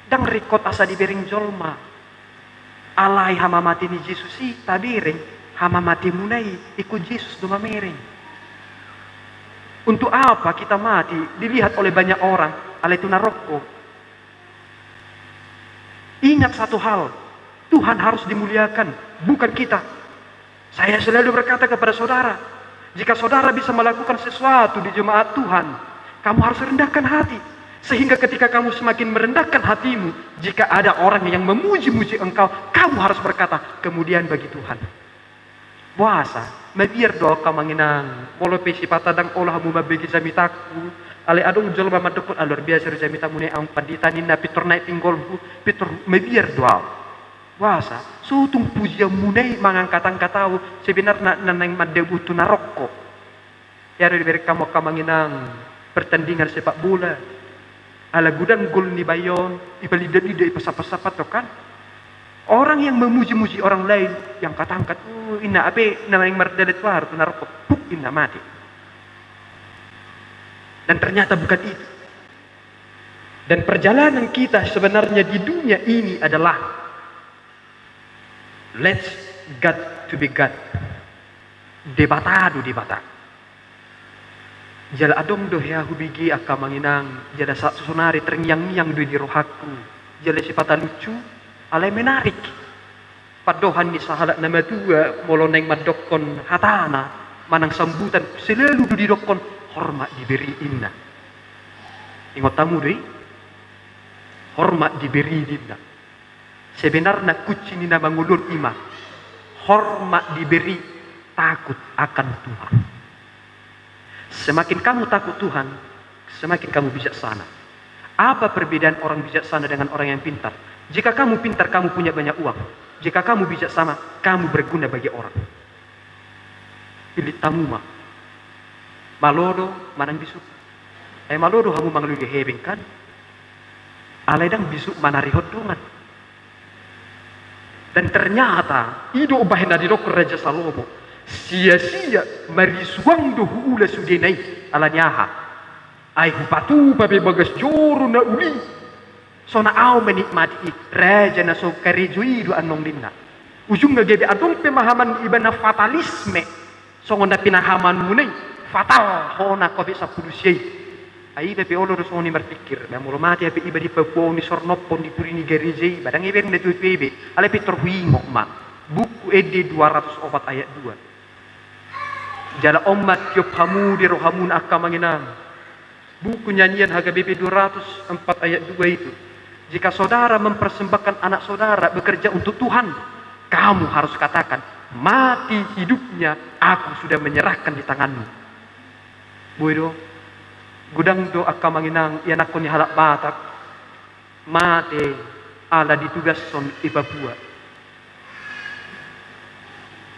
dang rikot asa di bering jolma alay hamamati ni Jesus si tabiring hama mati munai ikut Yesus doma mereng. Untuk apa kita mati dilihat oleh banyak orang ala itu naroko? Ingat satu hal, Tuhan harus dimuliakan, bukan kita. Saya selalu berkata kepada saudara, jika saudara bisa melakukan sesuatu di jemaat Tuhan, kamu harus rendahkan hati. Sehingga ketika kamu semakin merendahkan hatimu, jika ada orang yang memuji-muji engkau, kamu harus berkata, kemudian bagi Tuhan. Puasa, mabiar doa ka manginang, polo pesi patadang olah mu mabegi jamitaku, ale adong jolba madukun alor biasa jamita mune ang panditanin na pitor naik tinggolku, pitor mabiar doa. Puasa, sutung pujian munai mangangkatang katau, sebenarnya nanang madebutu narokko. Ya dari kamu ka manginang, pertandingan sepak bola, ala gudang gol ni bayon, ipalidat-lidat ipasapa-sapa to kan? Orang yang memuji-muji orang lain, yang kata-angkat, ina ape namanya merdalit war, tu narokok, puk ina mati. Dan ternyata bukan itu. Dan perjalanan kita sebenarnya di dunia ini adalah let's God to be God. Debatado debata. Jala adong do ya hubigi akka manginang, jala sa sunari terngiang-ngiang do di rohaku. Jala sifata lucu. Alay menarik. Padohan ni sahalat nama dua moloneng madokon hatana manang sambutan selalu didokon hormat diberi inna. Ingat tamu deh. Hormat diberi inna. Sebenarnya kucing ni nama ngulur ima. Hormat diberi takut akan Tuhan. Semakin kamu takut Tuhan, semakin kamu bijaksana. Apa perbedaan orang bijaksana dengan orang yang pintar? Jika kamu pintar, kamu punya banyak uang. Jika kamu bijaksana, kamu berguna bagi orang. Pilih tamu mah. Malodo manang bisu. Malodo kamu manglu hebeng kan? Alaidang bisu manari hodongan. Dan ternyata ido bahena di dokter Raja Salomo. Sia-sia marisuang dohu ula sudenai ala nyaha. Ai hupatu babe bagas joro na uli. Sona au menikmati raja na so karejui do anong dinna. Ujung ngagebe adong pemahaman ibana fatalisme. Songon na pinahaman munay fatal hona ko bisa pulusyay. Ai bepe olo so ni berpikir, memolo mati ape iba di Papua ni sornopon di purini gereje, badang iber na tuipe ale Peter Huingo ma. Buku ed 204 ayat 2. Jala ommat yo pamu di rohamun akka manginang. Buku nyanyian HKBP 204 ayat 2 itu. Jika saudara mempersembahkan anak saudara bekerja untuk Tuhan, kamu harus katakan, mati hidupnya aku sudah menyerahkan di tanganmu. Boydo, gudang do akka manginang ian ako ni halak batak, mati ala ditugas son di Papua.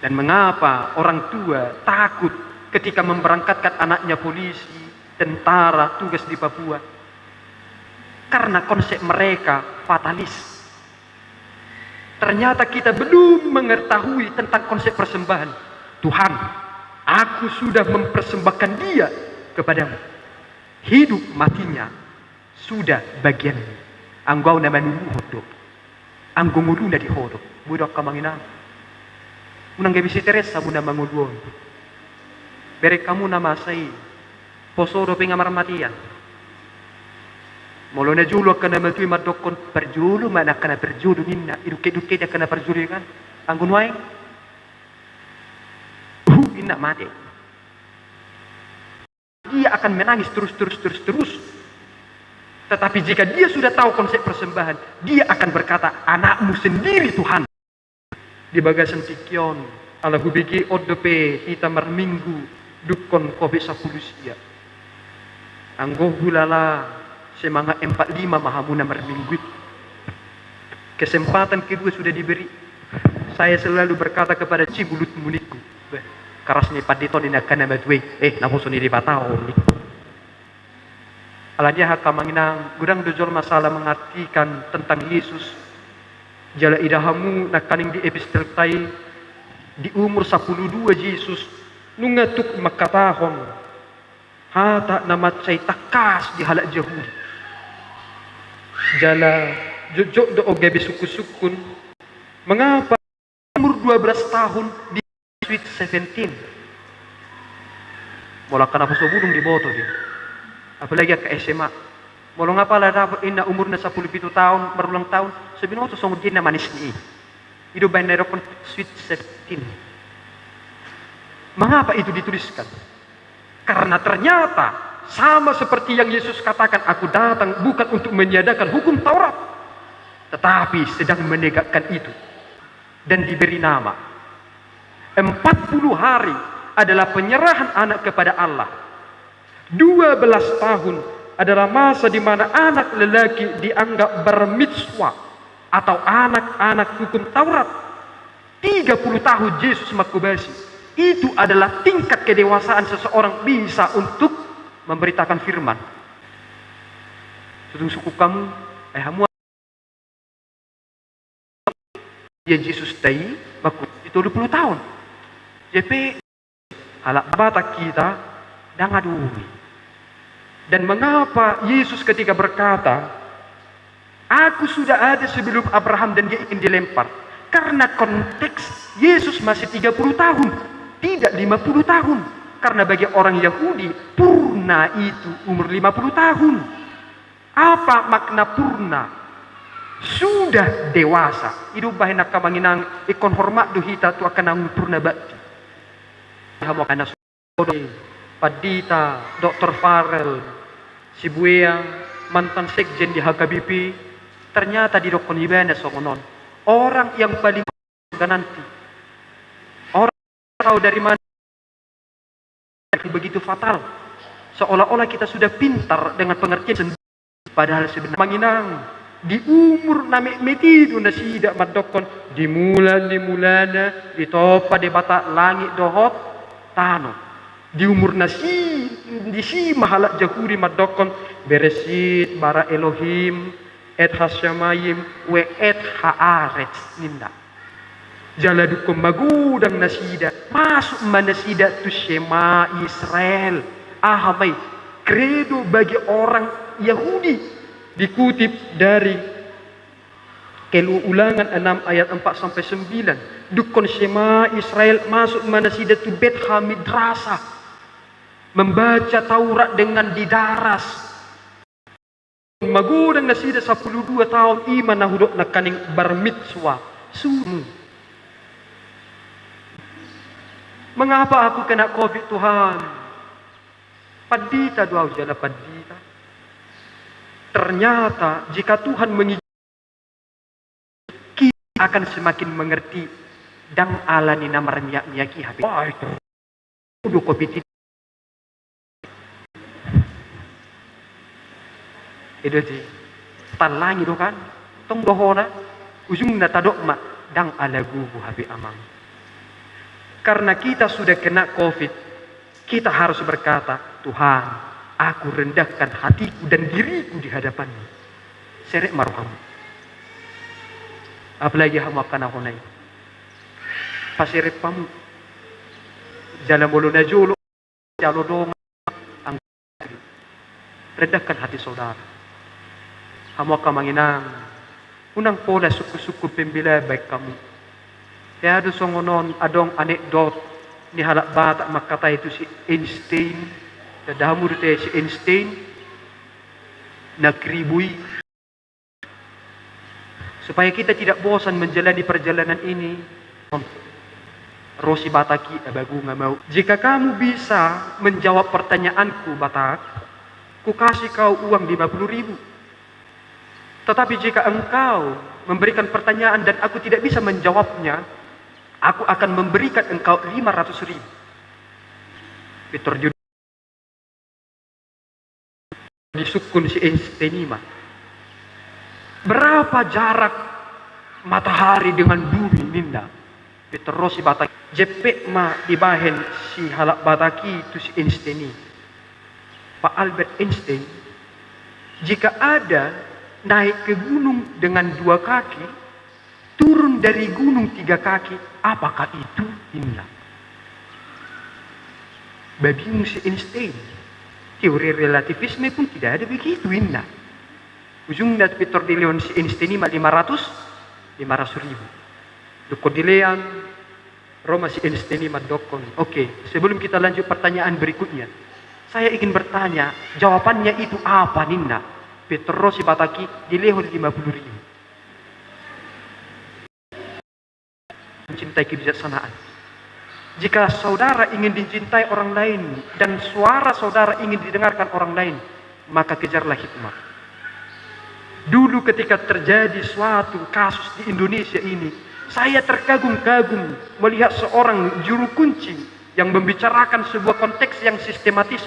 Dan mengapa orang tua takut ketika memberangkatkan anaknya polisi, tentara, tugas di Papua? Karena konsep mereka fatalis. Ternyata kita belum mengetahui tentang konsep persembahan. Tuhan, aku sudah mempersembahkan dia kepadamu. Hidup matinya sudah bagianmu. Anggau nama nulu hodok. Anggo ngulu na di hodok. Budok kamanginang. Unang gabi si Teresa muna manguluon. Berek kamu nama say. Poso do pengamar matian. Molo na julo kana matui madokon perjulu mana kana perjulu ninna iduke-duke dia kana perjulu kan anggun wae inna mati dia akan menangis terus tetapi jika dia sudah tahu konsep persembahan dia akan berkata anakmu sendiri Tuhan di bagasan tikion ala hubiki odope kita marminggu dukon kobe sapulusia anggo hulala semangat 45 mahamuna mermingguit. Kesempatan kedua sudah diberi. Saya selalu berkata kepada cibulut muniku. Karasnya paditon ini akan nama duwe. Namun suni di batao. Aladnya hak kamanginang. Gudang dojol masalah mengartikan tentang Yesus. Jala idahamu nakaning di epistel tay. Di umur 12 Yesus. Nungatuk makatahon. Hata namat say takas di halak Yahudi. Jala jujok do ogabe suku-sukun. Mengapa umur 12 tahun Sweet 17. Mula kenapa so bulung di boto dia. Apalagi ke SMA. Mula ngapa lah dapat ina umurnya 17 tahun, berulang tahun. Sebenarnya so dia manis ni. Itu bandera pun Sweet 17. Mengapa itu dituliskan? Karena ternyata sama seperti yang Yesus katakan, aku datang bukan untuk meniadakan hukum Taurat, tetapi sedang menegakkan itu. Dan diberi nama. 40 hari adalah penyerahan anak kepada Allah. 12 tahun adalah masa di mana anak lelaki dianggap bermitzwa atau anak-anak hukum Taurat. 30 tahun Yesus makubasi. Itu adalah tingkat kedewasaan seseorang bisa untuk memberitakan firman. Sutung suku kamu, hamu ya Yesus dai baku itu 20 tahun. JP halak bata kita dan adui. Dan mengapa Yesus ketika berkata, aku sudah ada sebelum Abraham dan dia ingin dilempar? Karena konteks Yesus masih 30 tahun, tidak 50 tahun. Karena bagi orang Yahudi, purna itu umur 50 tahun. Apa makna purna? Sudah dewasa. Itu bahina kamanginang ikon hormat duhita tu akan nang purna bakti. Hamu kana sore, Padita, Dr. Farel, si Buya, mantan sekjen di HKBP, ternyata di dokon ibana songonon. Orang yang paling nanti. Orang tahu dari mana begitu fatal, seolah-olah kita sudah pintar dengan pengertian sendiri, padahal sebenarnya manginang di umur name metidu nasidak madokon dimulana ditopa de bata langit dohot tano di umur nasi di si mahalak jahuri madokon beresit bara Elohim et hasyamayim we et haaretz ninda jaladukum magudang nasida masuk manasida tu Shema Israel. Ahamai kredo bagi orang Yahudi dikutip dari Ulangan 6 ayat 4 sampai 9. Dukun Shema Israel masuk manasida tu Bet Hamidrasa, membaca Taurat dengan didaras. Magudang nasida 12 tahun iman nahudok nakaning barmitzwa sumu. Mengapa aku kena COVID Tuhan? Padita doa jala padita. Ternyata jika Tuhan mengizinkan, kita akan semakin mengerti dan alani nama miyak-miyaki habis. Wah itu. Udah COVID itu. Itu sih. Talangi do kan. Tong dohona. Ujung natadok mak dang alagu habis amang. Karena kita sudah kena COVID, kita harus berkata, Tuhan, aku rendahkan hatiku dan diriku di hadapan-Mu. Serek maruhamu. Apalagi hamu akan ahonai. Pasirip pamu. Jalan bolu najulu, jalo dong. Rendahkan hati saudara. Hamu akan manginang. Unang pola suku-suku pembela baik kamu. Tiada songonon adong anekdot ni halak batak makata itu si Einstein, dadamur te si Einstein nakribui supaya kita tidak bosan menjalani perjalanan ini. Rosi Bataki abagu nggak mau. Jika kamu bisa menjawab pertanyaanku Batak, ku kasih kau uang 50.000. Tetapi jika engkau memberikan pertanyaan dan aku tidak bisa menjawabnya, aku akan memberikan engkau 500.000. Peter disukun si Einstein. Berapa jarak matahari dengan bumi ninda? Peter Rossi Bataki. Jepek ma dibahen si halak Bataki itu si Einstein. Pak Albert Einstein, jika ada naik ke gunung dengan 2 kaki, turun dari gunung 3 kaki, apakah itu indah? Bagi si Einstein, teori relativisme pun tidak ada begitu indah. Ujungnya Peter de Leon si Einstein 500.000. Dukodilean Roma si Einstein madokon. Oke, sebelum kita lanjut pertanyaan berikutnya, saya ingin bertanya, jawabannya itu apa Ninna? Petro si Bataki dilehon 50.000. Mencintai kebijaksanaan. Jika saudara ingin dicintai orang lain dan suara saudara ingin didengarkan orang lain, maka kejarlah hikmah. Dulu ketika terjadi suatu kasus di Indonesia ini, saya terkagum-kagum melihat seorang juru kunci yang membicarakan sebuah konteks yang sistematis.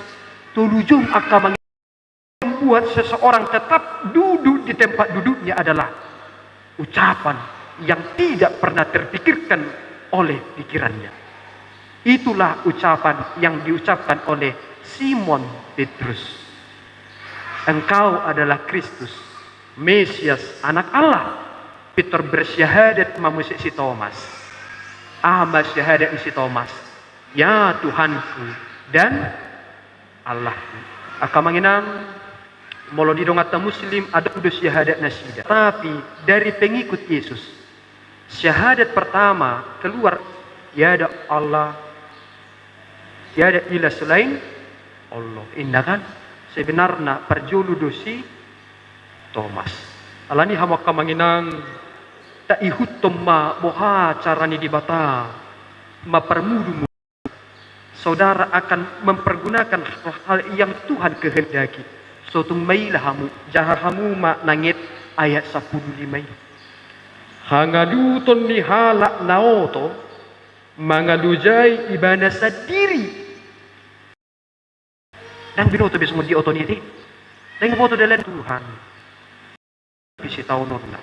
Tulujung akan membuat seseorang tetap duduk di tempat duduknya adalah ucapan yang tidak pernah terpikirkan oleh pikirannya. Itulah ucapan yang diucapkan oleh Simon Petrus. Engkau adalah Kristus, Mesias, anak Allah. Peter bersyahadat mamusik si Thomas. Ahmad syahadat si Thomas. Ya Tuhanku dan Allahku. Akamanginang molo di dongata muslim ada udah syahadat nasida. Tapi dari pengikut Yesus, syahadat pertama keluar, tiada Allah, tiada ilah selain Allah. Indah kan? Sebenarnya perjulu dosi Thomas. Alani hama kamanginang tak ihutom ma moha carani dibata ma permudu. Saudara akan mempergunakan hal yang Tuhan kehendaki. Sotung mailah hamu jahahamu ma nangit ayat 15. Hangaluton ni halak naoto mangalujai ibana sadiri. Dan binoto bisa di oto niti. Dan foto dalam Tuhan. Bisa tahu nona.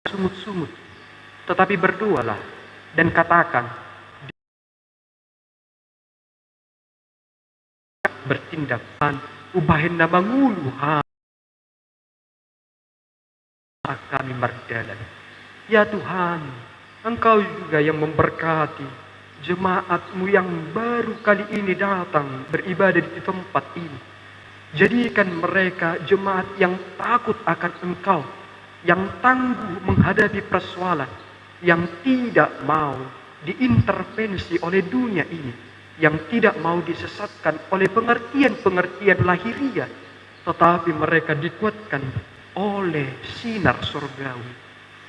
Sumut-sumut. Tetapi berdoalah dan katakan bertindakan ubahin na mangulu kami merdalan. Ya Tuhan, Engkau juga yang memberkati jemaat-Mu yang baru kali ini datang beribadah di tempat ini. Jadikan mereka jemaat yang takut akan Engkau, yang tangguh menghadapi persoalan, yang tidak mau diintervensi oleh dunia ini, yang tidak mau disesatkan oleh pengertian-pengertian lahiriah, tetapi mereka dikuatkan oleh sinar surgawi.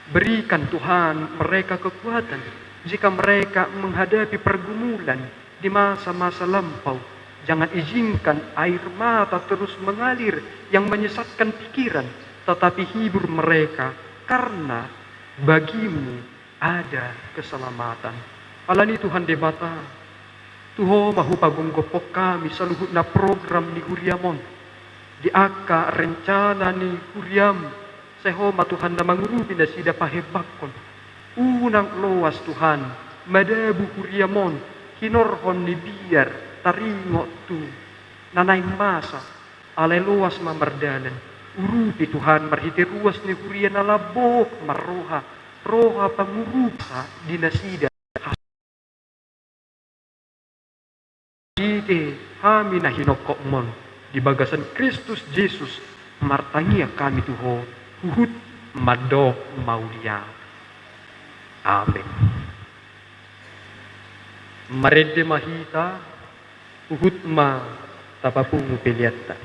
Berikan Tuhan mereka kekuatan jika mereka menghadapi pergumulan di masa-masa lampau. Jangan izinkan air mata terus mengalir yang menyesatkan pikiran, tetapi hibur mereka karena bagimu ada keselamatan. Alani Tuhan debata. Tuho mahu pagong gopok kami sa luhut na program ni Huriamon. Di aka rencana ni Huriam. Sehoma Tuhan na mangurubi na sida pahebakon. Unang loas Tuhan. Madabu Huriamon. Hinorhon ni biar taringo tu. Nanay masa. Alay loas mamardalan. Urupi Tuhan marhiti ruas ni Hurian na labok maroha. Roha pangurupa dinasida. Ite kami na hinokok mon di bagasan Kristus Yesus martangia kami tuho huhut madok maulia. Amin. Marede mahita huhut ma tapapungu peliata.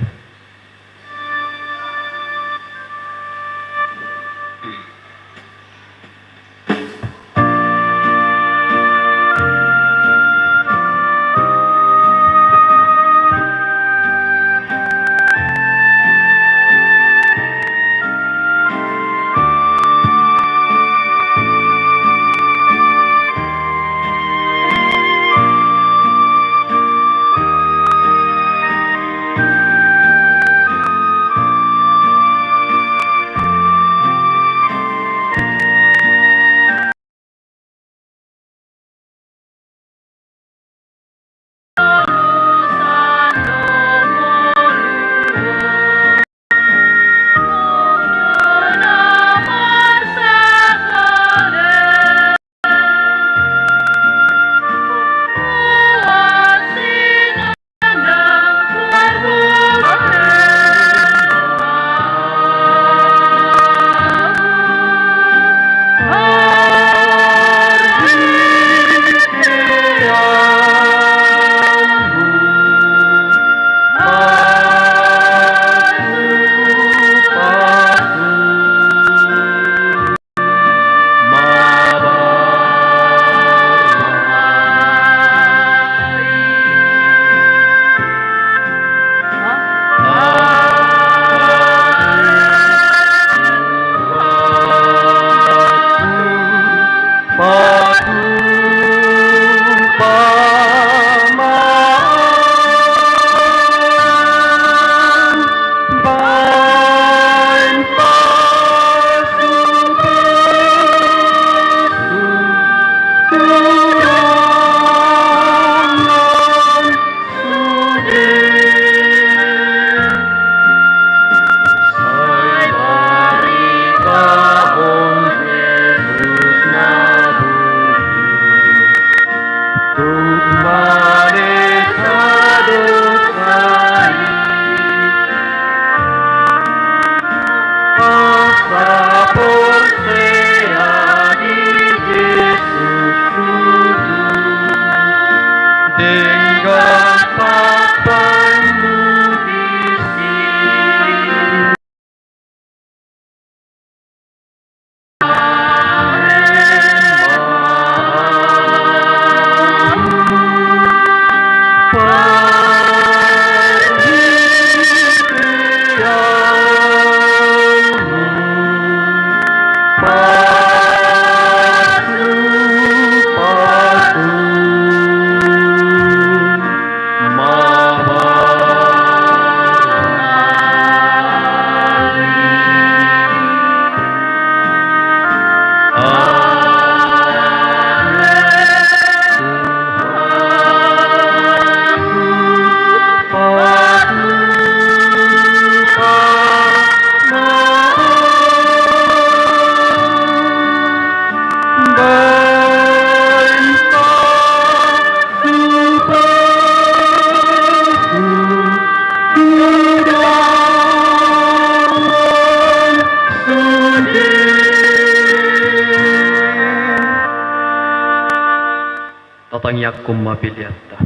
Patangyakum mapiliata.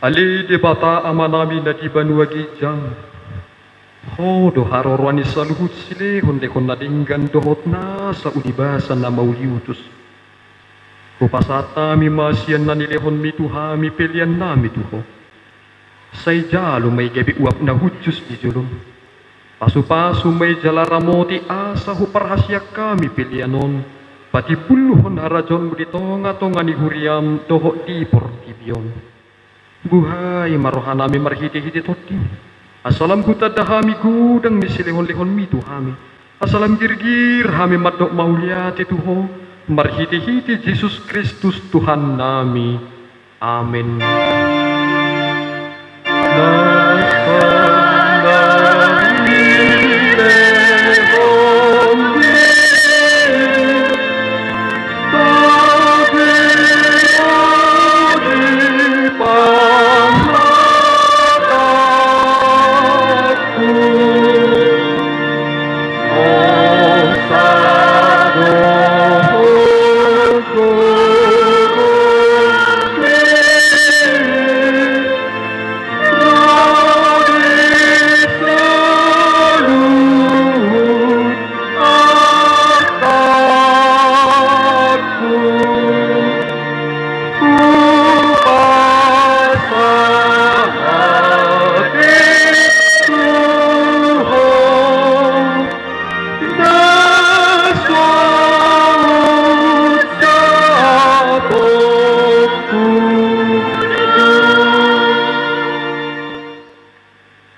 Ali di bata amanami na di banua gijang. Ho do harorwani saluhut sile honde nadinggan dohot na sa unibasa na mauliutus. Kupasata mi masian na nilehon mi tuhami pilian nami tuho. Say jalo may gabi uap na hujus di julum. Pasu-pasu may jalaramoti asa huparhasya kami pilianon. Pati puluhon harajon mo dito nga ni huriam doho di portibyon. Buhay marohanami marhiti-hiti toti. Asalam kutadahami gudang misilihon-lihon mi tuhami. Asalam girgir hami madok mauliati tuho. Marhiti-hiti Jesus Kristus Tuhan nami. Amin.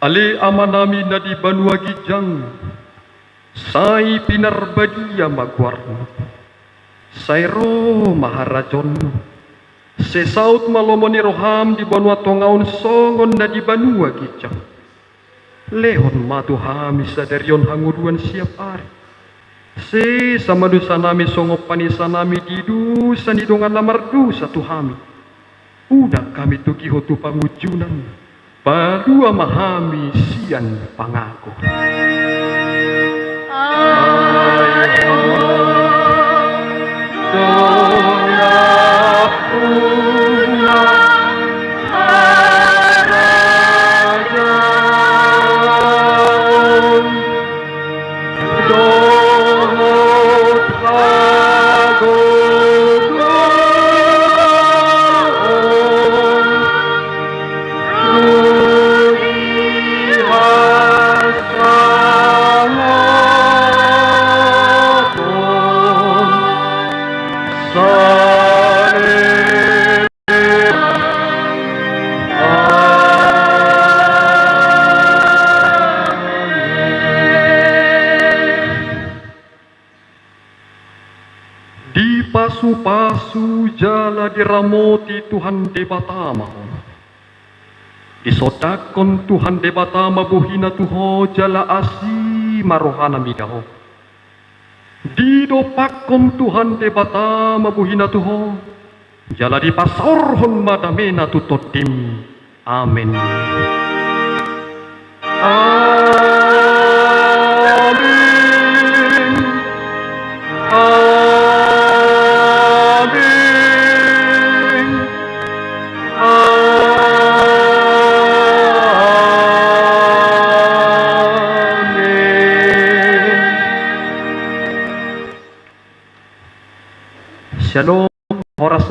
Ali amanami na di banua gijang, say pinarbadia magwarno, say ro maharajon, se saut malomoni roham di banua tongaon songon na di banua gijang, lehon matuhami sa derion hanguruan siap ari, se samadusa nami songo panisa nami didu sanidongan lamardu satu hami, udah kami tugiho tu pangujunan. Baru amahami sian pangako. Di pasu-pasu jala diramoti Tuhan debatama. Disodakon Tuhan debatama buhina tuho jala asi marohana midaho. Didopakon Tuhan debatama buhina tuho jala dipasorhon madamena tutotim. Amin. Shalom, oras